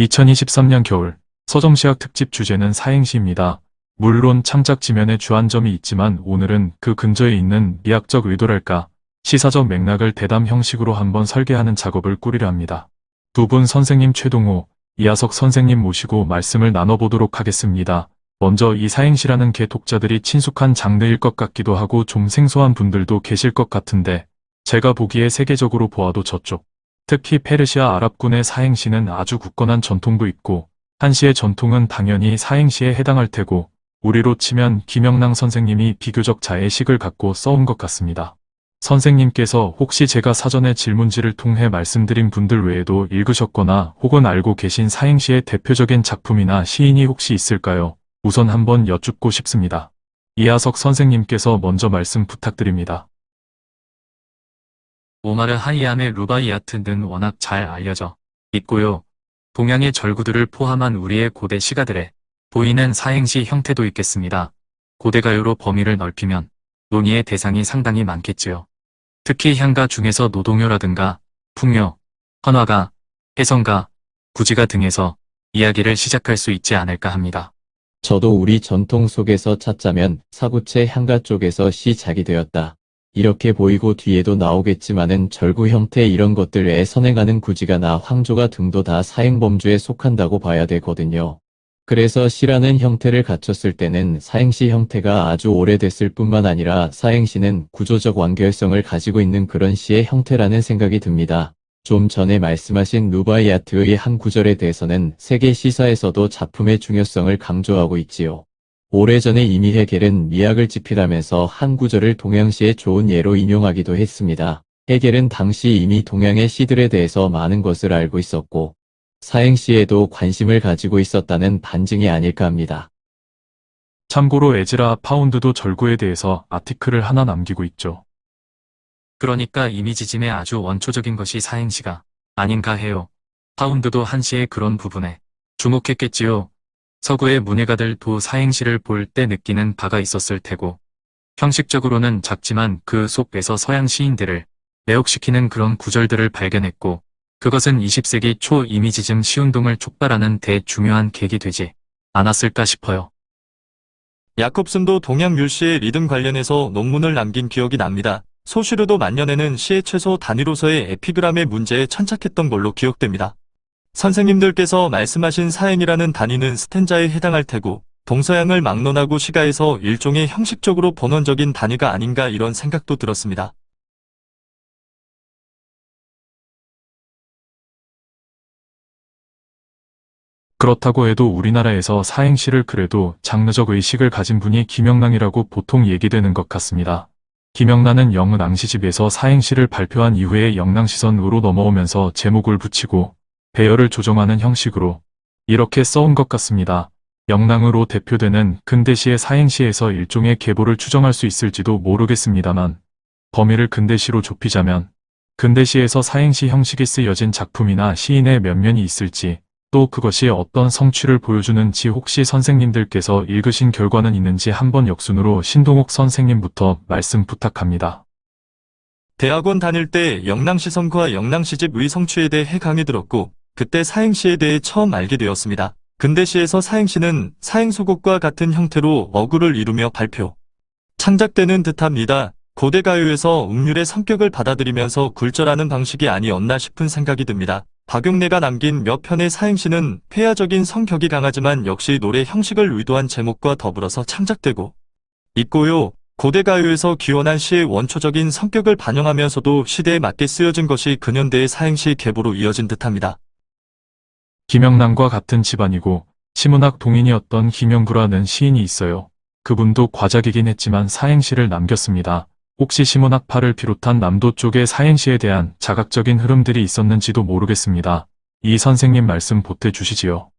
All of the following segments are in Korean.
2023년 겨울 서점시학 특집 주제는 사행시입니다. 물론 창작 지면에 주안점이 있지만 오늘은 그 근저에 있는 미학적 의도랄까 시사적 맥락을 대담 형식으로 한번 설계하는 작업을 꾸리려 합니다. 두 분 선생님 최동호, 이하석 선생님 모시고 말씀을 나눠보도록 하겠습니다. 먼저 이 사행시라는 게 독자들이 친숙한 장르일 것 같기도 하고 좀 생소한 분들도 계실 것 같은데 제가 보기에 세계적으로 보아도 저쪽 특히 페르시아 아랍군의 사행시는 아주 굳건한 전통도 있고 한시의 전통은 당연히 사행시에 해당할 테고 우리로 치면 김영랑 선생님이 비교적 자의식을 갖고 써온 것 같습니다. 선생님께서 혹시 제가 사전에 질문지를 통해 말씀드린 분들 외에도 읽으셨거나 혹은 알고 계신 사행시의 대표적인 작품이나 시인이 혹시 있을까요? 우선 한번 여쭙고 싶습니다. 이하석 선생님께서 먼저 말씀 부탁드립니다. 오마르 하이암의 루바이아트는 워낙 잘 알려져 있고요. 동양의 절구들을 포함한 우리의 고대 시가들에 보이는 사행시 형태도 있겠습니다. 고대 가요로 범위를 넓히면 논의의 대상이 상당히 많겠지요. 특히 향가 중에서 노동요라든가 풍요, 헌화가, 해성가, 구지가 등에서 이야기를 시작할 수 있지 않을까 합니다. 저도 우리 전통 속에서 찾자면 사구체 향가 쪽에서 시작이 되었다. 이렇게 보이고 뒤에도 나오겠지만은 절구 형태 이런 것들 외에 선행하는 구지가나 황조가 등도 다 사행범주에 속한다고 봐야 되거든요. 그래서 시라는 형태를 갖췄을 때는 사행시 형태가 아주 오래됐을 뿐만 아니라 사행시는 구조적 완결성을 가지고 있는 그런 시의 형태라는 생각이 듭니다. 좀 전에 말씀하신 루바이아트의 한 구절에 대해서는 세계 시사에서도 작품의 중요성을 강조하고 있지요. 오래전에 이미 헤겔은 미학을 집필하면서 한 구절을 동양시의 좋은 예로 인용하기도 했습니다. 헤겔은 당시 이미 동양의 시들에 대해서 많은 것을 알고 있었고 사행시에도 관심을 가지고 있었다는 반증이 아닐까 합니다. 참고로 에즈라 파운드도 절구에 대해서 아티클을 하나 남기고 있죠. 그러니까 이미지즘의 아주 원초적인 것이 사행시가 아닌가 해요. 파운드도 한시의 그런 부분에 주목했겠지요. 서구의 문예가들도 사행시를 볼 때 느끼는 바가 있었을 테고 형식적으로는 작지만 그 속에서 서양 시인들을 매혹시키는 그런 구절들을 발견했고 그것은 20세기 초 이미지즘 시운동을 촉발하는 대중요한 계기 되지 않았을까 싶어요. 야콥슨도 동양 율시의 리듬 관련해서 논문을 남긴 기억이 납니다. 소슈르도 만년에는 시의 최소 단위로서의 에피그람의 문제에 천착했던 걸로 기억됩니다. 선생님들께서 말씀하신 사행이라는 단위는 스탠자에 해당할 테고 동서양을 막론하고 시가에서 일종의 형식적으로 본원적인 단위가 아닌가 이런 생각도 들었습니다. 그렇다고 해도 우리나라에서 사행시를 그래도 장르적 의식을 가진 분이 김영랑이라고 보통 얘기되는 것 같습니다. 김영란은 영은 앙시집에서 사행시를 발표한 이후에 영랑시선으로 넘어오면서 제목을 붙이고 배열을 조정하는 형식으로 이렇게 써온 것 같습니다. 영랑으로 대표되는 근대시의 사행시에서 일종의 계보를 추정할 수 있을지도 모르겠습니다만 범위를 근대시로 좁히자면 근대시에서 사행시 형식이 쓰여진 작품이나 시인의 면면이 있을지 또 그것이 어떤 성취를 보여주는지 혹시 선생님들께서 읽으신 결과는 있는지 한번 역순으로 신동욱 선생님부터 말씀 부탁합니다. 대학원 다닐 때 영랑시성과 영랑시집의 성취에 대해 강의 들었고 그때 사행시에 대해 처음 알게 되었습니다. 근대시에서 사행시는 사행소곡과 같은 형태로 어구를 이루며 발표, 창작되는 듯합니다. 고대 가요에서 음률의 성격을 받아들이면서 굴절하는 방식이 아니었나 싶은 생각이 듭니다. 박용래가 남긴 몇 편의 사행시는 폐야적인 성격이 강하지만 역시 노래 형식을 의도한 제목과 더불어서 창작되고 있고요. 고대 가요에서 귀원한 시의 원초적인 성격을 반영하면서도 시대에 맞게 쓰여진 것이 근현대의 사행시 계보로 이어진 듯합니다. 김영란과 같은 집안이고 시문학 동인이었던 김영구라는 시인이 있어요. 그분도 과작이긴 했지만 사행시를 남겼습니다. 혹시 시문학파를 비롯한 남도 쪽의 사행시에 대한 자각적인 흐름들이 있었는지도 모르겠습니다. 이 선생님 말씀 보태주시지요.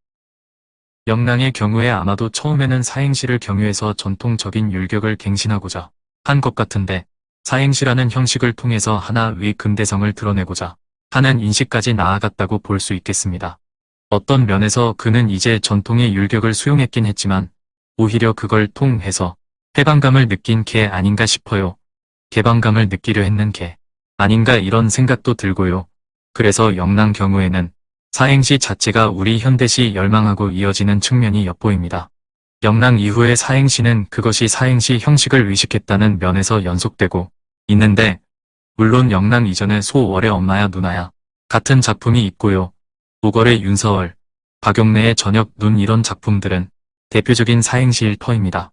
영랑의 경우에 아마도 처음에는 사행시를 경유해서 전통적인 율격을 갱신하고자 한 것 같은데 사행시라는 형식을 통해서 하나의 근대성을 드러내고자 하는 인식까지 나아갔다고 볼 수 있겠습니다. 어떤 면에서 그는 이제 전통의 율격을 수용했긴 했지만 오히려 그걸 통해서 해방감을 느낀 게 아닌가 싶어요. 개방감을 느끼려 했는 게 아닌가 이런 생각도 들고요. 그래서 영랑 경우에는 사행시 자체가 우리 현대시 열망하고 이어지는 측면이 엿보입니다. 영랑 이후의 사행시는 그것이 사행시 형식을 의식했다는 면에서 연속되고 있는데, 물론 영랑 이전에 소월의 엄마야 누나야 같은 작품이 있고요. 오걸의 윤서월, 박영래의 저녁 눈 이런 작품들은 대표적인 사행시일 터입니다.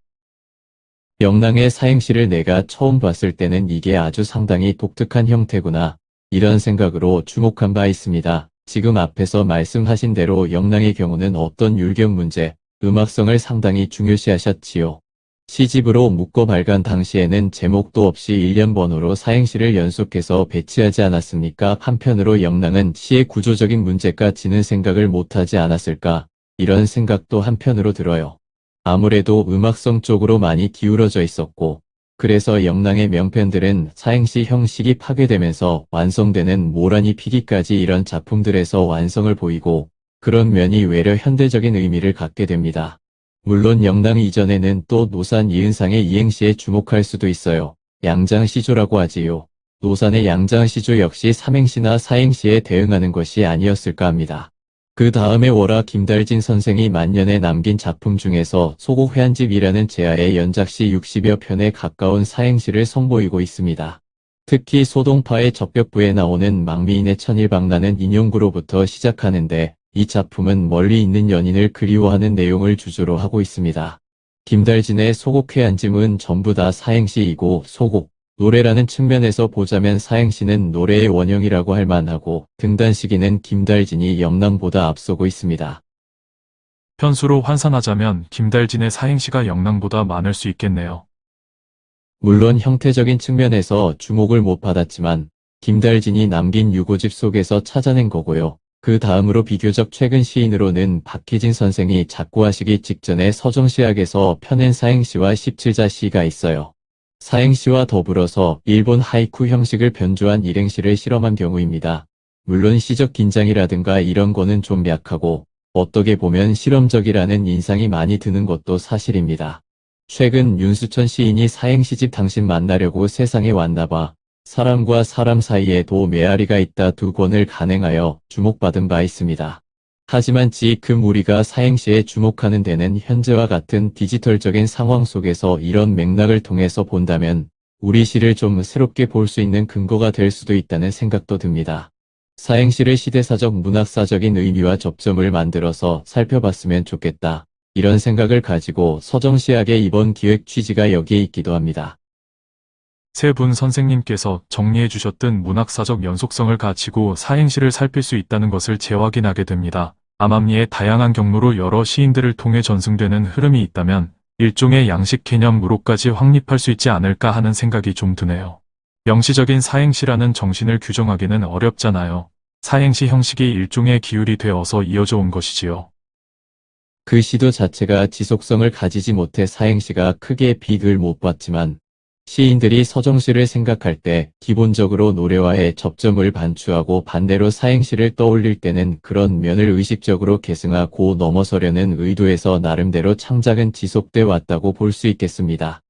영랑의 사행시를 내가 처음 봤을 때는 이게 아주 상당히 독특한 형태구나, 이런 생각으로 주목한 바 있습니다. 지금 앞에서 말씀하신 대로 영랑의 경우는 어떤 율격 문제, 음악성을 상당히 중요시하셨지요. 시집으로 묶어 발간 당시에는 제목도 없이 일련 번호로 사행시를 연속해서 배치하지 않았습니까? 한편으로 영랑은 시의 구조적인 문제까지는 생각을 못하지 않았을까? 이런 생각도 한편으로 들어요. 아무래도 음악성 쪽으로 많이 기울어져 있었고, 그래서 영랑의 명편들은 사행시 형식이 파괴되면서 완성되는 모란이 피기까지 이런 작품들에서 완성을 보이고, 그런 면이 외려 현대적인 의미를 갖게 됩니다. 물론 영랑 이전에는 또 노산 이은상의 이행시에 주목할 수도 있어요. 양장시조라고 하지요. 노산의 양장시조 역시 삼행시나 사행시에 대응하는 것이 아니었을까 합니다. 그 다음에 월화 김달진 선생이 만년에 남긴 작품 중에서 소곡회한집이라는 제아의 연작시 60여 편에 가까운 사행시를 선보이고 있습니다. 특히 소동파의 적벽부에 나오는 망미인의 천일방나는 인용구로부터 시작하는데, 이 작품은 멀리 있는 연인을 그리워하는 내용을 주제로 하고 있습니다. 김달진의 소곡회한집은 전부 다 사행시이고, 소곡, 노래라는 측면에서 보자면 사행시는 노래의 원형이라고 할 만하고, 등단 시기는 김달진이 영랑보다 앞서고 있습니다. 편수로 환산하자면 김달진의 사행시가 영랑보다 많을 수 있겠네요. 물론 형태적인 측면에서 주목을 못 받았지만, 김달진이 남긴 유고집 속에서 찾아낸 거고요. 그 다음으로 비교적 최근 시인으로는 박희진 선생이 작고하시기 직전에 서정시학에서 펴낸 사행시와 17자 시가 있어요. 사행시와 더불어서 일본 하이쿠 형식을 변조한 일행시를 실험한 경우입니다. 물론 시적 긴장이라든가 이런 거는 좀 약하고, 어떻게 보면 실험적이라는 인상이 많이 드는 것도 사실입니다. 최근 윤수천 시인이 사행시집 당신 만나려고 세상에 왔나봐, 사람과 사람 사이에도 메아리가 있다 두 권을 간행하여 주목받은 바 있습니다. 하지만 지금 우리가 사행시에 주목하는 데는 현재와 같은 디지털적인 상황 속에서 이런 맥락을 통해서 본다면 우리 시를 좀 새롭게 볼 수 있는 근거가 될 수도 있다는 생각도 듭니다. 사행시를 시대사적 문학사적인 의미와 접점을 만들어서 살펴봤으면 좋겠다, 이런 생각을 가지고 서정시학의 이번 기획 취지가 여기에 있기도 합니다. 세 분 선생님께서 정리해 주셨던 문학사적 연속성을 가지고 사행시를 살필 수 있다는 것을 재확인하게 됩니다. 암암리의 다양한 경로로 여러 시인들을 통해 전승되는 흐름이 있다면 일종의 양식 개념으로까지 확립할 수 있지 않을까 하는 생각이 좀 드네요. 명시적인 사행시라는 정신을 규정하기는 어렵잖아요. 사행시 형식이 일종의 기율이 되어서 이어져 온 것이지요. 그 시도 자체가 지속성을 가지지 못해 사행시가 크게 빅을 못 봤지만, 시인들이 서정시를 생각할 때 기본적으로 노래와의 접점을 반추하고 반대로 사행시를 떠올릴 때는 그런 면을 의식적으로 계승하고 넘어서려는 의도에서 나름대로 창작은 지속돼 왔다고 볼 수 있겠습니다.